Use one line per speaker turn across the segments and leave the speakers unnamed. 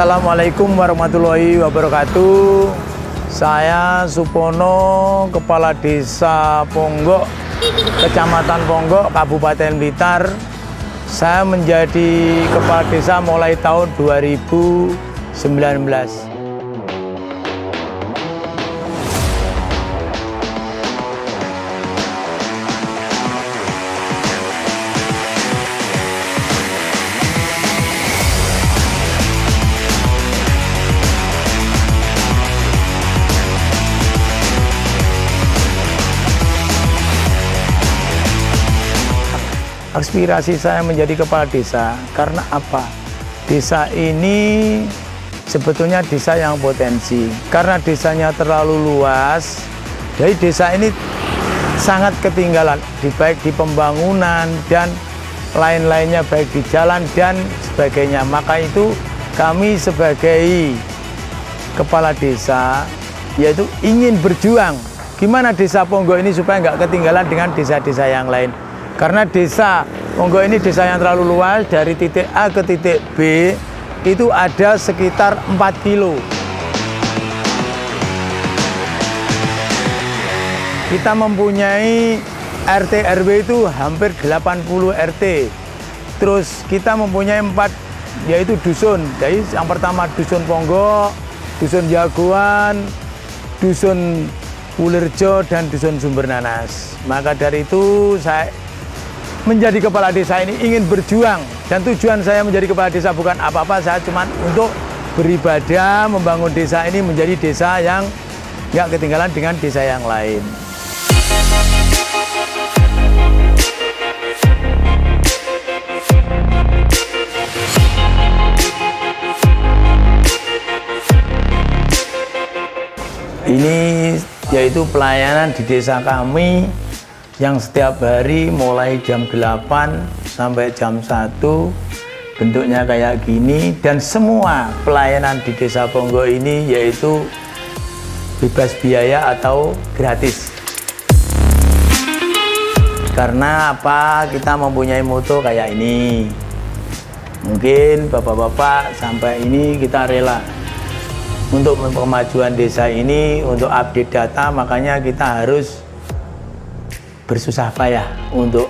Assalamualaikum warahmatullahi wabarakatuh. Saya Supono, Kepala Desa Ponggok, Kecamatan Ponggok, Kabupaten Blitar. Saya menjadi Kepala Desa mulai tahun 2019. Aspirasi saya menjadi kepala desa karena apa? Desa ini sebetulnya desa yang potensi. Karena desanya terlalu luas, jadi desa ini sangat ketinggalan, baik di pembangunan dan lain-lainnya, baik di jalan dan sebagainya. Maka itu kami sebagai kepala desa yaitu ingin berjuang gimana desa Ponggok ini supaya nggak ketinggalan dengan desa-desa yang lain. Karena desa Ponggok ini desa yang terlalu luas, dari titik A ke titik B itu ada sekitar 4 kilo. Kita mempunyai RT RW itu hampir 80 RT. Terus kita mempunyai 4 yaitu dusun. Jadi yang pertama dusun Ponggok, dusun Jagoan, dusun Pulirjo dan dusun Sumber Nanas. Maka dari itu saya menjadi kepala desa ini ingin berjuang, dan tujuan saya menjadi kepala desa bukan apa-apa, saya cuma untuk beribadah membangun desa ini menjadi desa yang nggak ketinggalan dengan desa yang lain. Ini yaitu pelayanan di desa kami yang setiap hari mulai jam 8 sampai jam 1 bentuknya kayak gini, dan semua pelayanan di desa Ponggok ini yaitu bebas biaya atau gratis. Karena apa? Kita mempunyai moto kayak ini. Mungkin bapak-bapak sampai ini kita rela untuk kemajuan desa ini, untuk update data, makanya kita harus bersusah payah untuk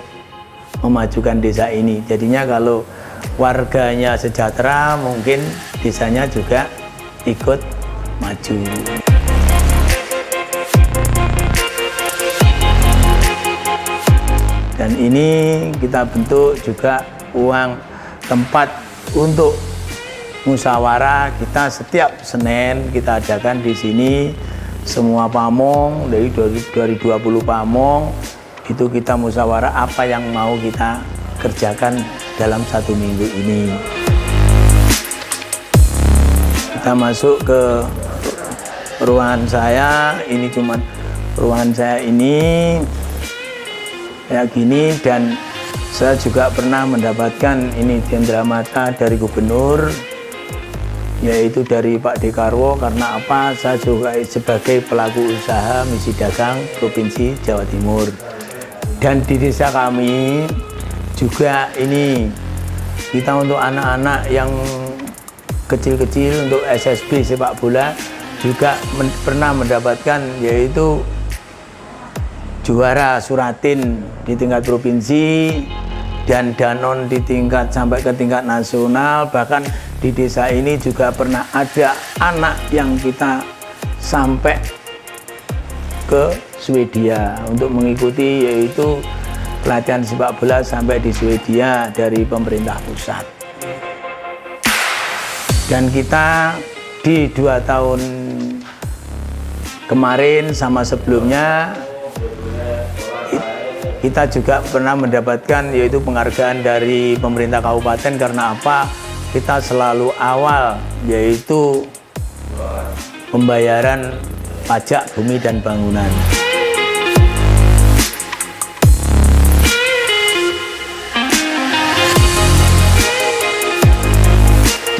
memajukan desa ini. Jadinya kalau warganya sejahtera, mungkin desanya juga ikut maju. Dan ini kita bentuk juga uang tempat untuk musyawarah. Kita setiap Senin kita adakan di sini semua pamong, dari 20 pamong itu kita musyawarah apa yang mau kita kerjakan dalam 1 minggu ini. Kita masuk ke ruangan saya, ini cuman ruangan saya ini kayak gini, dan saya juga pernah mendapatkan ini cendramata dari gubernur, yaitu dari Pak Dekarwo. Karena apa? Saya juga sebagai pelaku usaha misi dagang Provinsi Jawa Timur. Dan di desa kami juga ini kita untuk anak-anak yang kecil-kecil untuk SSB sepak bola juga pernah mendapatkan yaitu juara Suratin di tingkat provinsi dan Danon di tingkat sampai ke tingkat nasional. Bahkan di desa ini juga pernah ada anak yang kita sampai ke Swedia untuk mengikuti yaitu pelatihan sepak bola sampai di Swedia dari pemerintah pusat. Dan kita di 2 tahun kemarin sama sebelumnya kita juga pernah mendapatkan yaitu penghargaan dari pemerintah kabupaten. Karena apa? Kita selalu awal yaitu pembayaran pajak bumi dan bangunan.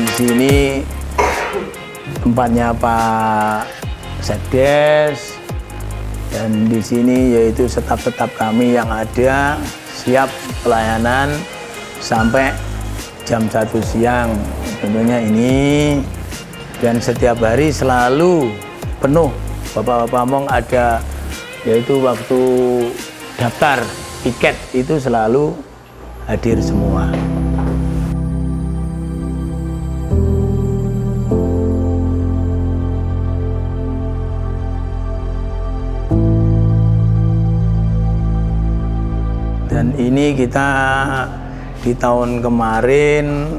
Di sini tempatnya Pak Sekdes, dan di sini yaitu staf-staf kami yang ada siap pelayanan sampai jam 1 siang. Tentunya ini dan setiap hari selalu penuh. Bapak-bapak Mong ada, yaitu waktu daftar tiket itu selalu hadir semua. Dan ini kita di tahun kemarin,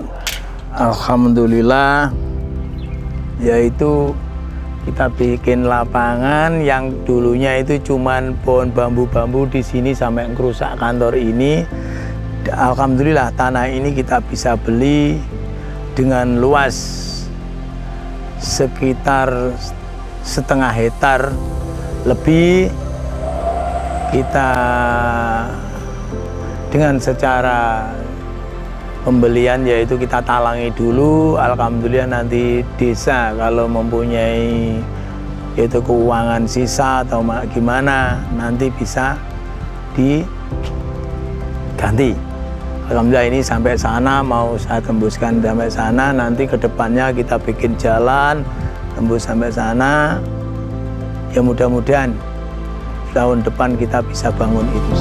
alhamdulillah, yaitu kita bikin lapangan yang dulunya itu cuman pohon bambu-bambu di sini sampai ngerusak kantor ini. Alhamdulillah tanah ini kita bisa beli dengan luas sekitar 1,5 hektar lebih. Kita dengan secara pembelian yaitu kita talangi dulu. Alhamdulillah nanti desa kalau mempunyai yaitu keuangan sisa atau gimana nanti bisa diganti. Alhamdulillah ini sampai sana mau saya tembuskan sampai sana, nanti ke depannya kita bikin jalan tembus sampai sana. Ya mudah-mudahan tahun depan kita bisa bangun itu.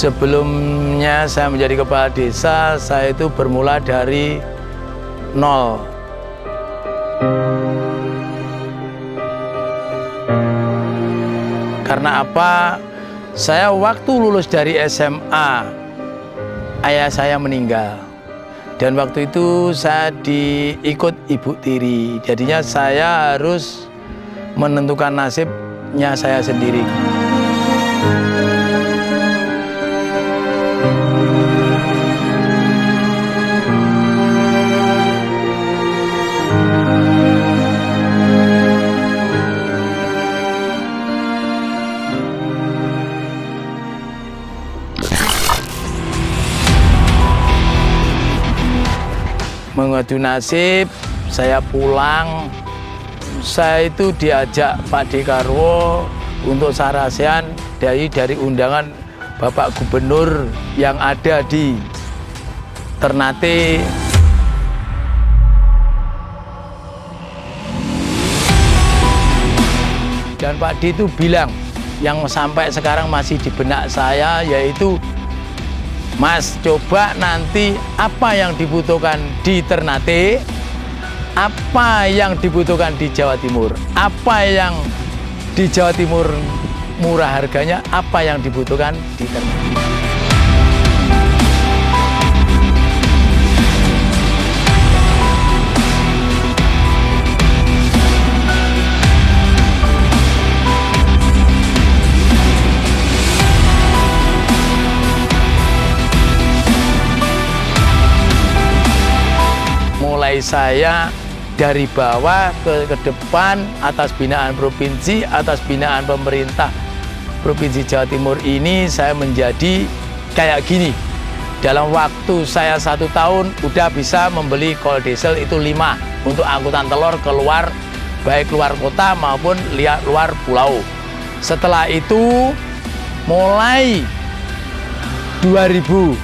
Sebelumnya saya menjadi kepala desa, saya itu bermula dari nol. Karena apa? Saya waktu lulus dari SMA, ayah saya meninggal. Dan waktu itu saya diikut ibu tiri. Jadinya saya harus menentukan nasibnya saya sendiri. Mengadu nasib, saya pulang. Saya itu diajak Pak Dekarwo untuk sarasehan dari undangan Bapak Gubernur yang ada di Ternate. Dan Pak D itu bilang, yang sampai sekarang masih di benak saya, yaitu Mas, coba nanti apa yang dibutuhkan di Ternate, apa yang dibutuhkan di Jawa Timur, apa yang di Jawa Timur murah harganya, apa yang dibutuhkan di Ternate. Saya dari bawah ke depan, atas binaan provinsi, atas binaan pemerintah Provinsi Jawa Timur ini, saya menjadi kayak gini. Dalam waktu saya 1 tahun udah bisa membeli kol diesel itu 5 untuk angkutan telur keluar, baik luar kota maupun luar pulau. Setelah itu mulai 2009,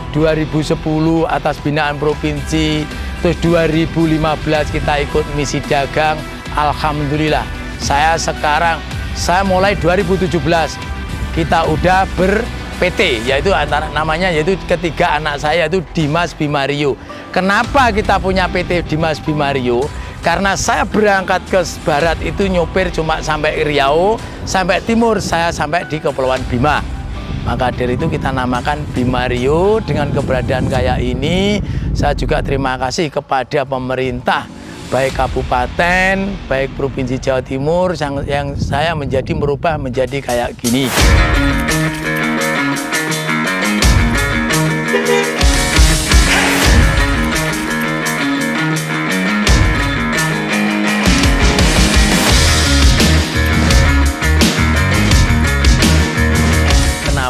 2010 atas binaan provinsi, terus 2015 kita ikut misi dagang. Alhamdulillah, saya mulai 2017 kita udah ber-PT, yaitu namanya yaitu ketiga anak saya itu Dimas Bimario. Kenapa kita punya PT Dimas Bimario? Karena saya berangkat ke barat itu nyopir cuma sampai Riau, sampai timur saya sampai di Kepulauan Bima. Maka dari itu kita namakan Bimario. Dengan keberadaan kayak ini, saya juga terima kasih kepada pemerintah, baik kabupaten, baik Provinsi Jawa Timur, yang saya merubah menjadi kayak gini.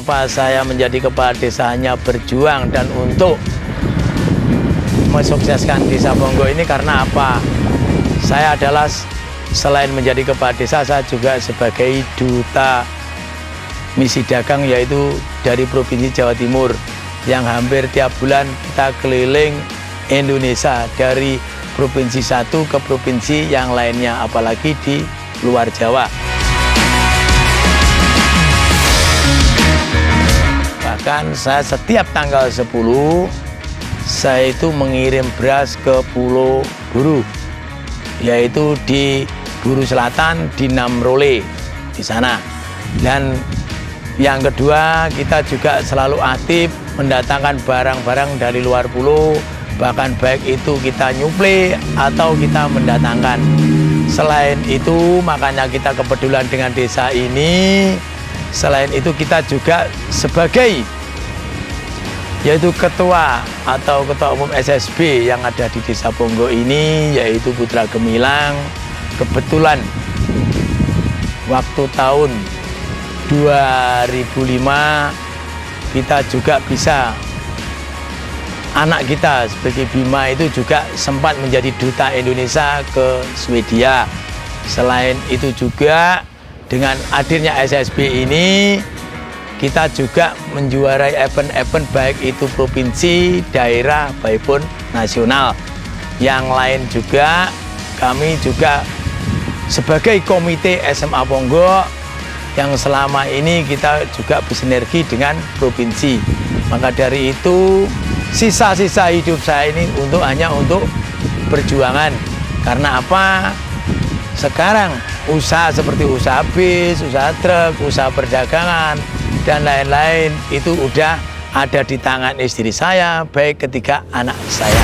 kenapa saya menjadi kepala desa hanya berjuang dan untuk mensukseskan Desa Ponggo ini karena apa? Saya adalah selain menjadi kepala desa, saya juga sebagai duta misi dagang, yaitu dari Provinsi Jawa Timur, yang hampir tiap bulan kita keliling Indonesia dari provinsi satu ke provinsi yang lainnya, apalagi di luar Jawa. Bahkan saya setiap tanggal 10 saya itu mengirim beras ke Pulau Buru, yaitu di Buru Selatan, di Namrole di sana. Dan yang kedua, kita juga selalu aktif mendatangkan barang-barang dari luar pulau, bahkan baik itu kita nyuplai atau kita mendatangkan. Selain itu, makanya kita kepedulian dengan desa ini. Selain itu, kita juga sebagai yaitu ketua atau ketua umum SSB yang ada di Desa Ponggo ini, yaitu Putra Gemilang. Kebetulan waktu tahun 2005 kita juga bisa, anak kita sebagai Bima itu juga sempat menjadi duta Indonesia ke Swedia. Selain itu juga dengan hadirnya SSB ini, kita juga menjuarai event-event baik itu provinsi, daerah, maupun nasional. Yang lain juga, kami juga sebagai komite SMA Ponggo yang selama ini kita juga bersinergi dengan provinsi. Maka dari itu, sisa-sisa hidup saya ini hanya untuk perjuangan. Karena apa? Sekarang usaha seperti usaha bis, usaha truk, usaha perdagangan, dan lain-lain itu udah ada di tangan istri saya, baik ketiga anak saya.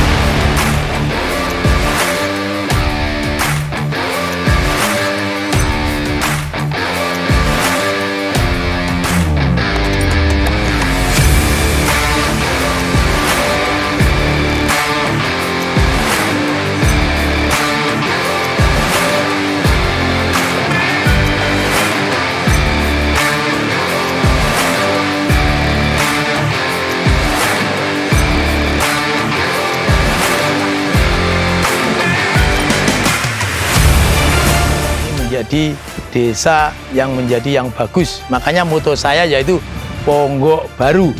Menjadi desa yang menjadi yang bagus. Makanya moto saya yaitu Ponggo Baru.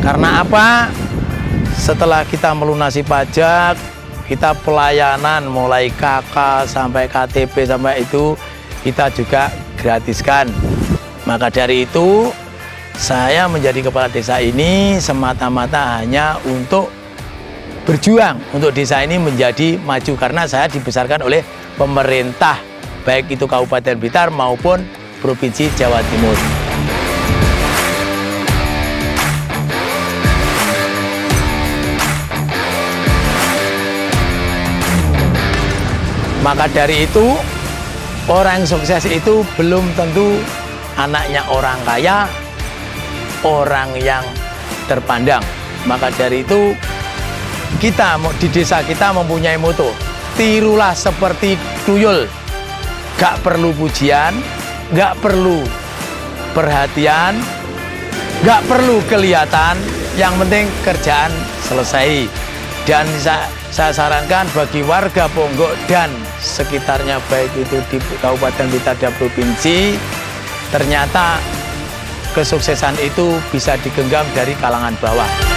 Karena apa? Setelah kita melunasi pajak, kita pelayanan mulai KK sampai KTP sampai itu kita juga gratiskan. Maka dari itu saya menjadi kepala desa ini semata-mata hanya untuk berjuang untuk desa ini menjadi maju, karena saya dibesarkan oleh pemerintah baik itu Kabupaten Blitar maupun Provinsi Jawa Timur. Maka dari itu, orang sukses itu belum tentu anaknya orang kaya, orang yang terpandang. Maka dari itu, kita di desa kita mempunyai moto, tirulah seperti tuyul. Gak perlu pujian, gak perlu perhatian, gak perlu kelihatan, yang penting kerjaan selesai. Dan saya sarankan bagi warga Ponggo dan sekitarnya, baik itu di Kabupaten Blitar dan Provinsi, ternyata kesuksesan itu bisa digenggam dari kalangan bawah.